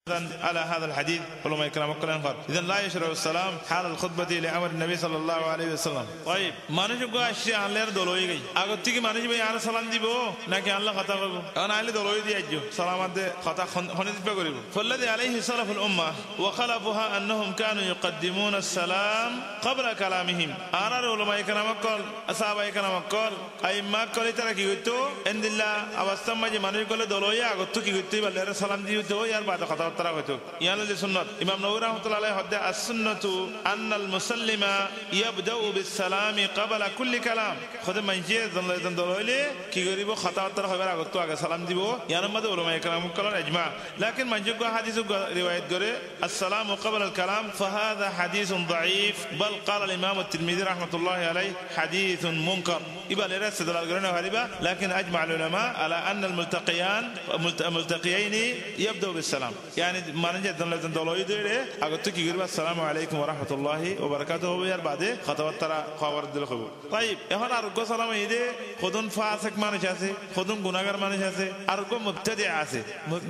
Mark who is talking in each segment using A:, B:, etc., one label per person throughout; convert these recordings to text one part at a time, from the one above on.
A: على هذا الحديث علماء الكرام قالوا إذن لا يشرع السلام حال الخطبة لأمر النبي صلى الله عليه وسلم طيب মানুষ গো আসছে আল্লাহর দলই গই আগত থেকে মানুষ ভাই আর সালাম দিব নাকি আল্লাহ কথা কইব এখন আইলে দলই দি আইজো সালামাতে কথা খনিত পে করিব ফল্লাদি আলাইহি সালাফুল উম্মাহ ওয়া খালাফুহা আন্নাহুম কানু ইউকদ্দিমুনা السلام قبل كلامهم আর علماء الكرام কল সাহাবা الكرام কল আইম্মা কল তারা কি হইতো ইনদিল্লাহ অবস্থা মাঝে মানুষ গলে দলই আগত কি হইতো আল্লাহর সালাম দিতে হয় আর বাদ কথা তারা হইতো ইয়ালে সুন্নাত ইমাম নববী রাহমাতুল্লাহ আলাইহি হদ্দে as-sunnatu anna al-musallima yabda'u bis-salami qabla kulli kalam খোদে মাইজে জনলেন দলইলে কি করিব খাতা তারা হইবার আগত আগে সালাম দিব ইয়ার মধ্যে উলামায়ে কেরাম কলার ইজমা লাকিন মাইজে গো হাদিস রিওয়ায়াত করে as-salamu qabla al-kalam فهذا حديث ضعيف بل قال الامام الترمذي رحمه الله عليه حديث منكر يبقى لرس دلال غرنا غريبه لكن اجمع العلماء على ان الملتقيين يبدأ بالسلام يعني ما نجد لازم دلوي ديره আগত কি করবা আসসালামু আলাইকুম ওয়া রাহমাতুল্লাহি ওয়া বারাকাতুহু এর বাদে খাতাবাত তারা খবর দিল খবর তাইব এখন আর গো সালাম ইদে খুদুন ফাসিক মানুষ আছে খুদুন গুনাহগার মানুষ আছে আর গো মুবতাদি আছে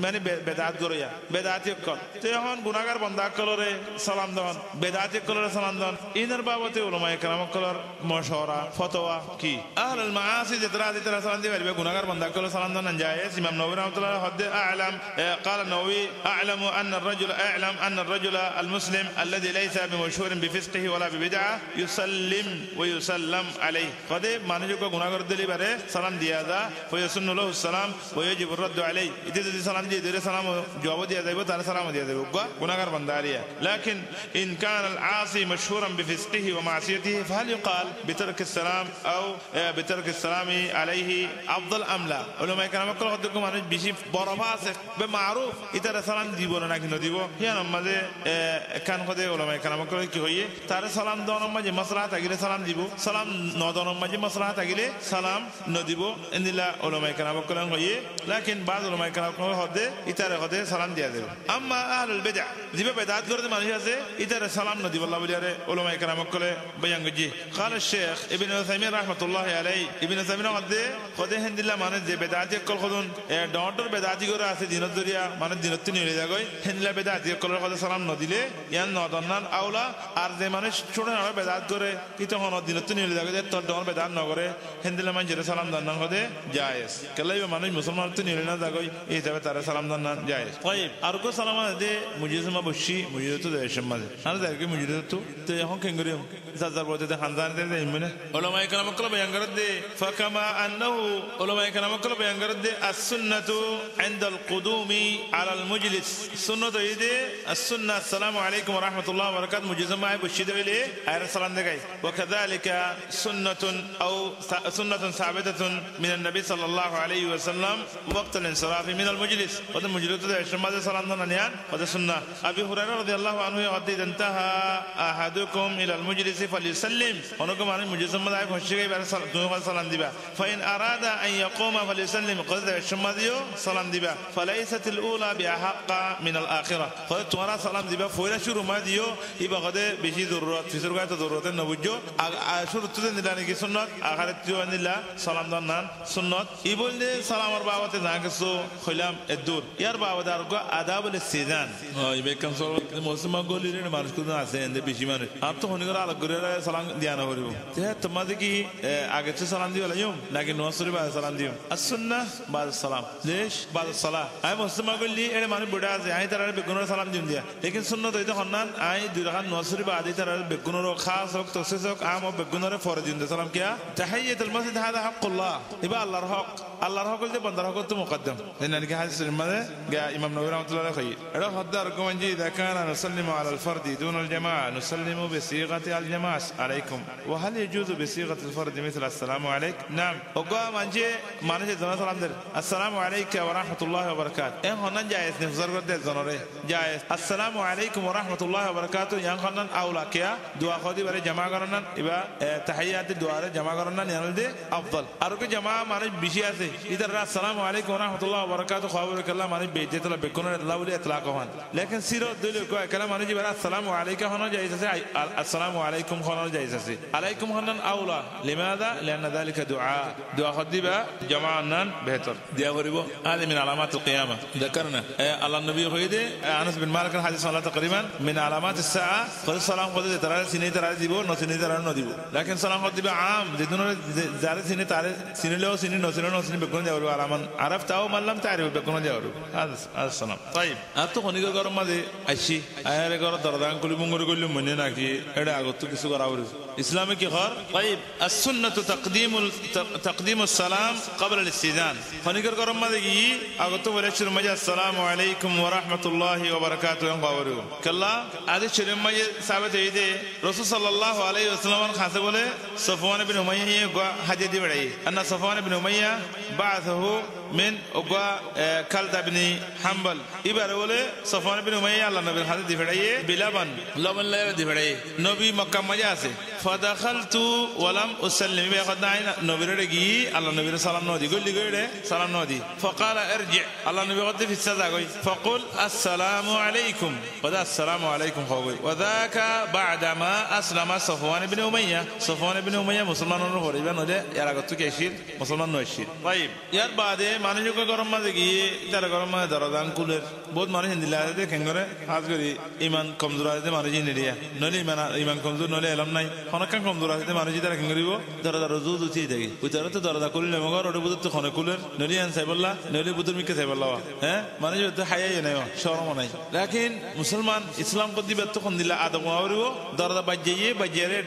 A: মানে বেদাত গরিয়া বেদাত কল তো এখন গুনাহগার বান্দা কলরে সালাম দাও বেদাত কলরে সালাম দাও ইনার বাবতে উলামায়ে কেরাম কলর মশওরা ফতোয়া কি আহলুল মাআসি যেতরা যেতরা সালাম দিবে গুনাহগার বান্দা কলরে সালাম দাও না যায় ইমাম নববী রাহমাতুল্লাহ হদ্দে আ'লাম قال النووي اعلم ان الرجل المسلم الذي ليس بمشهور بفسقه ولا ببدعه يسلم ويسلم عليه قد মানুষ কো গুনাহ করে দিলে পারে সালাম দিয়া দা فيسن له السلام ويجب الرد عليه ইতে যদি সালাম দিয়ে দিলে সালাম জবাব দিয়া যাইব তার সালাম দিয়া যাইব গুনাহগার বান্দা আরিয়া لكن ان كان العاصي مشهورا بفسقه ومعصيته فهل يقال بترك السلام او بترك السلام عليه افضل ام لا علماء کرام কল হদ্দে মানুষ বেশি বড় ফাসিক বে মারুফ ইতার সালাম দিব না নাকি নদিব হিয়ান মাঝে কান কদে ওলামায়ে কেরাম করে কি হইয়ে তার সালাম দন মাঝে মাসলাহা থাকিলে সালাম দিব সালাম নদন মাঝে মাসলাহা থাকিলে সালাম নদিব ইনদিলা ওলামায়ে কেরাম করে হইয়ে লাকিন বাদ ওলামায়ে কেরাম করে হদে ইতারে হদে সালাম দিয়া দেব আম্মা আহলুল বিদআ জিবে বেদাত করে মানুষ আছে ইতারে সালাম নদিব আল্লাহ বলিয়ারে ওলামায়ে কেরাম করে বয়ান গজি قال الشيخ ابن عثيمين رحمه الله عليه ابن عثيمين হদে হিন্দিলা মানে যে বেদাত কল খদুন ডন্টর বেদাতি করে আছে দিনত দরিয়া মানে দিনত নিলে যাগই হিন্দিলা বেদাত কলর কথা সালাম নদিলে ইয়ান নদনান আওলা আর যে মানুষ ছোট না বেদাত করে কি তখন দিনত নিলে যাগই তোর ডর বেদাত নগরে হিন্দিলা মানে যে সালাম দান হদে জায়েজ কলাই মানুষ মুসলমান তো নিলে না যাগই এই যাবে তার সালাম দান জায়েজ তাইব আর কো সালাম দে মুজিজমা বসি মুজিজত দেশম মাঝে আর যাকে মুজিজত তো এখন কেঙ্গরিম জাজার বলতে দে খানদান দে ইমনে উলামায়ে কেরাম কল বয়ান করে দে ফাকামা আন্নাহু উলামায়ে কেরাম কল বয়ান করে দে as-sunnatu 'inda al-qudumi 'ala al-majlis sunnat ide as-sunnah assalamu alaykum wa rahmatullahi wa barakatuh mujizama ay bushide ile ayra salam de gay wa kadhalika sunnatun aw sunnatun sabitatun min an-nabi sallallahu alayhi wa sallam waqt al-insiraf min al-majlis wa al-majlis de shamaze salam daniyan wa sunnah abi hurairah radiyallahu anhu hadith intaha ahadukum ila al-majlis falyusallim onuko mane mujizama ay bushige bar salam diba fa in arada an yaquma falyusallim qad shamaziyo salam diba falaysat al-ula bi ahqqa min al-akhirah qad tumara salam diba foira shuru ma diyo iba qade beshi darurat fisur gata darurat nabujjo shuru tuden dilani ki sunnat akhirat tuanilla salam danan sunnat ibolde salamar babate nagaso khilam edur yar babadar go adab al-istizan ibe kan so muslima golire manush ko ase ende beshi mane ab to honigara alagore salam diana horibo te tomade ki age se salam diyo layum lakin nosuri ba salam diyo as-sunnah ba'd as-salam lesh ba'd as-salah ay muslima golli ere mane buda ase ay tarar begunar salam diyo dia lekin sunnat hoyte honnan ay durahan nosuri ba adi tarar begunar khas hok tosesok am begunar forad diyo salam kiya tahiyyat al-masjid hada haqqullah iba allahar haq de bandar haq to muqaddam inna ki hadith made ga imam nawawi rahmatullah alayhi ero haddar ko manji idha kana nusallimu ala al-fard dun al-jama'a nusallimu bi sighati al-jama'a alaykum wa hal yajuzu bi sighati al-fard mithla assalamu alayk na'am ogo manje manje jana salam der assalamu alayka wa rahmatullahi wa barakatuh en honnan jayes ne fuzar gorde zanore jayes assalamu alaykum wa rahmatullahi wa barakatuh yan honnan awla kiya dua khodi bare jama garanan iba tahiyyat dua re jama garanan yanalde afdal ar ko jama mane bishi ase either আসসালামু আলাইকুম ওয়া রাহমাতুল্লাহি ওয়া বারাকাতুহু খবর কাল্লা মানে বেজেতলা বেকুনের লাউলি ইতলাক হন লেকিন সির দিল কয় কালা মানে জি আসসালামু আলাইকা হন যাইছে আসসালামু আলাইকুম হন যাইছে আলাইকুম হনন আউলা লিমাযা লিআন্না যালিকা দুআ খদিবা জামাআনান বেহতর দিয়া করিব আদি মিন আলামাতুল কিয়ামা যাকরনা আল্লাহ নবী কইদে আনাস বিন মালিক হাদিস সাল্লাল্লাহু তাকরিবান মিন আলামাতিস সাআ কদ সালাম কদ তারা সিনে তারা দিব ন সিনে তারা ন দিব লেকিন সালাম কদ দিবা আম যেদিন যারা সিনে তারে সিনেলেও সিনে ন সিনে ন সিনে বেকুন যাওয়ার আলামান আরাফতাও মাল্লাম তারিফ বেকুন যাওয়ার আসসালাম তাইব আতো খনিক গরম মাঝে আইছি আয়ারে গর দরদান কলি মুঙ্গর কইলু মনে নাকি এটা আগত কিছু করা হইছে ইসলামে কি কর তাইব as-sunnatu taqdimus salam qabla al-istizan খনিকের গরম মাঝে কি আগত বলে শুরু মাঝে আসসালামু আলাইকুম ওয়া রাহমাতুল্লাহি ওয়া বারাকাতুহু খবরু কাল্লা আদি শুরু মাঝে সাহাবতে ইদে রাসূল সাল্লাল্লাহু আলাইহি ওয়াসাল্লাম খাসে বলে সফওয়ান ইবনে উমাইয়া হাদিয়া দি বড়াই আন্না সফওয়ান ইবনে উমাইয়া বা'athahu min ওগা খালদ ইবনে হাম্বল ইবারে বলে সফওয়ান ইবনে উমাইয়া আল্লাহ নবীর হাদিয়া দি বড়াই বিলাবান লবণ লাইরা দি বড়াই নবী মক্কা মাঝে আছে ফাদাখালতু ওয়া লাম উসাল্লিম বে খদাইন নবীর রেগি আল্লাহ নবীর সালাম নদি গলি গইরে সালাম নদি ফাকালা ইরজি আল্লাহ নবী কত ফি সাজা গই ফাকুল আসসালামু আলাইকুম ওয়া আসসালামু আলাইকুম কই ওয়া যাকা বা'দা মা আসলামা সফওয়ান ইবনে উমাইয়া সফওয়ান ইবনে উমাইয়া মুসলমানর হরিবা নদে এর আগত কি এসির মুসলমান নয়শির তাইব ইয়ার বাদে মানুষক গরম মাঝে গিয়ে তার গরম মাঝে দরদান কুলের বহুত মানুষ হিন্দিলা আছে কেঙ্গরে হাজ করি ইমান কমজোর আছে মানুষ নিদিয়া নলে ইমান কমজোর নলে এলম নাই অনেক কমজোর আছে মানুষ তারা কেন করিব দরদা রোজু উঠিয়ে থাকি ওই তারা তো দরদা করলে মগর ওটা বুঝতে খনে কুলের নলি আন সাইবল্লা নলি বুতুর মিকে সাইবল্লা হ্যাঁ মানুষ তো হাইয়াই নাই শরম নাই লেকিন মুসলমান ইসলাম কো দিবে তো কোন দিলা আদম আওরিও দরদা বাজিয়ে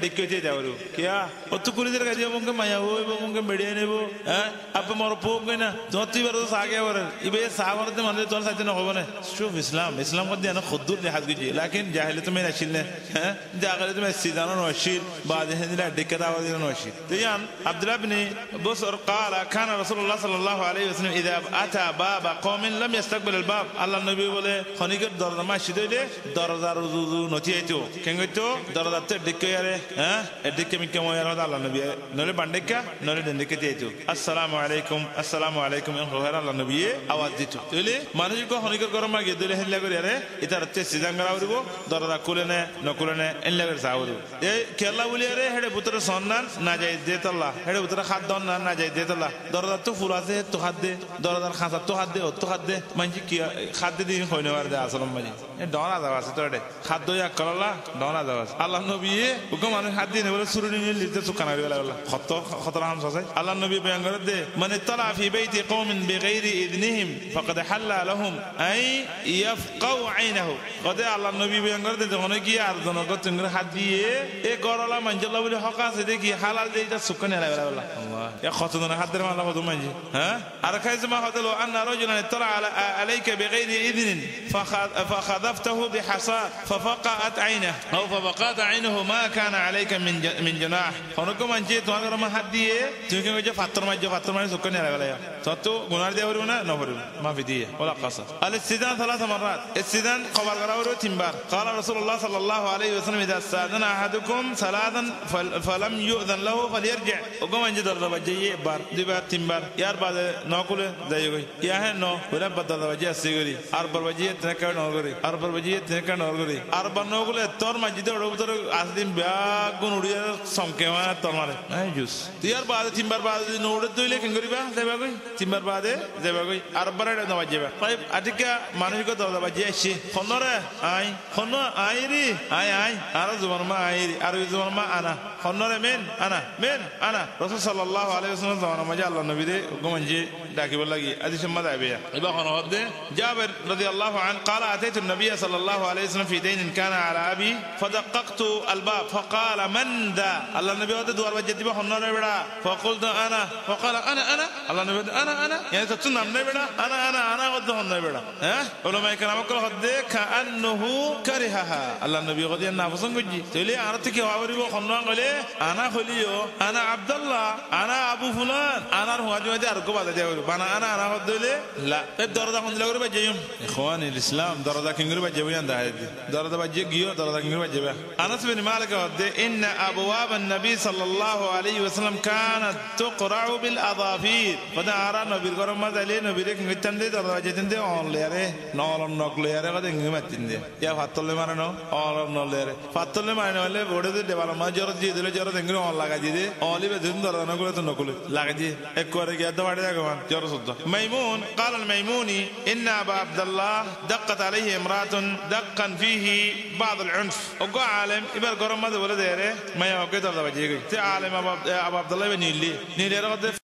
A: ডেকে যাওয়ার কিয়া অত কুলিদের কাজে মঙ্গে মায়া হইব মঙ্গে বেড়িয়ে নেব হ্যাঁ আপনি মর পোক না তোমার তুই বার সাগে আবার ইবে সাগরতে মানে তোর সাথে না হবে না শুভ ইসলাম কো দিয়ে না খুদ্দুর লিহাজ গিয়ে লেকিন জাহিলে তুমি রাশিল না হ্যাঁ জাগলে তুমি সিদানো নশিল বাদে হিন্দা ডেকে দাও দিন নশিল তাইয়ান আব্দুল্লাহ ইবনে বুসর قال كان رسول الله صلى الله عليه وسلم اذا اتى باب قوم لم يستقبل الباب আল্লাহ নবী বলে খনিকের দরজা মাসি দইলে দরজার রুজু নতিয়াইতো কেঙ্গইতো দরজাতে ডেকে আরে হ্যাঁ এদিকে মিকে ময়ার আল্লাহ নবী নলে বান্ডেকা নলে ডেকে দিয়েতো আসসালামু আলাইকুম এন হরা আল্লাহ নবী আওয়াজ দিতো তাইলে মানুষ কো খনিকের গরম মাগে দইলে হেল্লা করি আরে ইতারতে সিজাঙ্গারা হইব দরজা খুলেনে নকুলেনে এন লাগের সাউরু এই কেলা বলি আরে হেডে পুত্র সন্নান না যাই দেতাল্লাহ হেডে পুত্র খাদ্য না যাই দেতাল্লাহ দরজা তো ফুল আছে তো খাদ্য দরজার খাসা তো খাদ্য তো খাদ্য মানজি কি খাদ্য দিন হইনে আর দে আসলাম মাজি এ ডরা যাওয়া আছে তো এডে খাদ্য ইয়া করলা ডরা যাওয়া আছে আল্লাহ নবী ওকে মানুষ হাত দিয়ে বলে সুরুনি নিয়ে লিতে সুকানা গেলা খতরা হাম সাসাই আল্লাহ নবী বয়ান করে দে মানে তালা ফি বাইতি কওমিন বিগাইরি ইযনিহিম ফাকাদ হাল্লা লাহুম আই ইয়াফকাউ আইনাহু কদে আল্লাহ নবী বয়ান করে দে যখন কি আর জনক তুঙ্গর হাত দিয়ে এ গরলা মানজলা বলে হক আছে দেখি হালাল দিয়ে এটা সুকানা গেলা আল্লাহ এ খতজন হাত ধরে আল্লাহ কত মানজি হ্যাঁ আর খাইজমা হদলো আন্না রাজুলান তালা আলাইকা বিগাইরি ইযনিন فخذفته بحصى ففقعت عينه او فبقات عينه ما كان عليك من جناح হনকো মানজি তোমার মা হাত দিয়ে তুমি কি যে পাথর মাঝে সুকানি লাগলা তো গুনার দেওয়া হইব না হইব মাফি দিয়ে ওলা কাসা الاستئذان 3 مرات استئذان খবর করা হলো তিনবার قال رسول الله صلى الله عليه وسلم اذا استأذن احدكم ثلاثا فلم يؤذن له فليرجع ওগো মানজি দরজা বাজিয়ে বার দুইবার তিনবার ইয়ার বাদে নকুলে যাই গই ইয়া হে ন ওরা দরজা বাজিয়ে আসি গরি আর বার বাজিয়ে তেকা নগরি আর বার বাজিয়ে তেকা নগরি আর বার নকুলে তোর মাজিদে ওর ভিতর আসদিন ব্যাগুন উড়িয়ে সংকেমা তোর মারে নাই জুস ইয়ার বাদে তিনবার বাদে নোড়ে দইলে কেন করিবা যাবা গই তিনবার বাদে যাবা গই আর বার না বাজিবা তাই আটিকা মানুষকে দরজা বাজিয়ে আসি খনরে আই খন আইরি আই আর জুবান মা আইরি আর জুবান মা আনা খনরে মেন আনা রাসূল সাল্লাল্লাহু আলাইহি ওয়াসাল্লাম জানা মাঝে আল্লাহ নবী দে গমনজি ডাকিব লাগি আদি সম্মা দাইবে ইবা খন হদে জাবের রাদিয়াল্লাহু আন قال اتيت النبي صلى الله عليه وسلم في دين كان على ابي فدققت الباب فقال من ذا الله نبي ود دوار বাজে দিবা খনরে বেড়া فقلت انا فقال انا الله نبي انا يعني তো নাম নাই বেড়া انا ود খনরে বেড়া علماء كلام كل هذا كأنه كرهها الله النبي قد ينافسون قدي تقولي أنا تكي وعوري وخنوان قلي أنا خليو أنا عبد الله أنا أبو فلان أنا روح أجمع أركب هذا جاوري أنا خدولي لا الدار ده خندلا قريب جيوم إخواني الإسلام دار ده كينغري بجيبيان ده هذي دار ده بجيب جيو دار ده كينغري بجيبه أنا سبني مالك هذا إن أبواب النبي صلى الله عليه وسلم كانت تقرع بالأظافير فده أرى نبي الكرام ما دليل نبي لك نتندي دار ده جتندي أول ليره نال نقليره قد إنغي متندي يا فاتولي ما رنو أول نال ليره فاتولي ما رنو ولا بوده ده دبلا ما جرد جي دل جرد إنغي أول لاغا جي ده أولي بدون دار ده نقوله تنقوله لاغا جي إكواري كي أدوار ده كمان جرد صدق ميمون قال الميموني إن أبا عبد الله دقت عليه امرأة دقا فيه بعض العنف وقع عالم إبر قرم ما ده ولا ديره ما يوقع دار ده بجيجي تعالم أبا عبد الله بنيلي نيلي رغد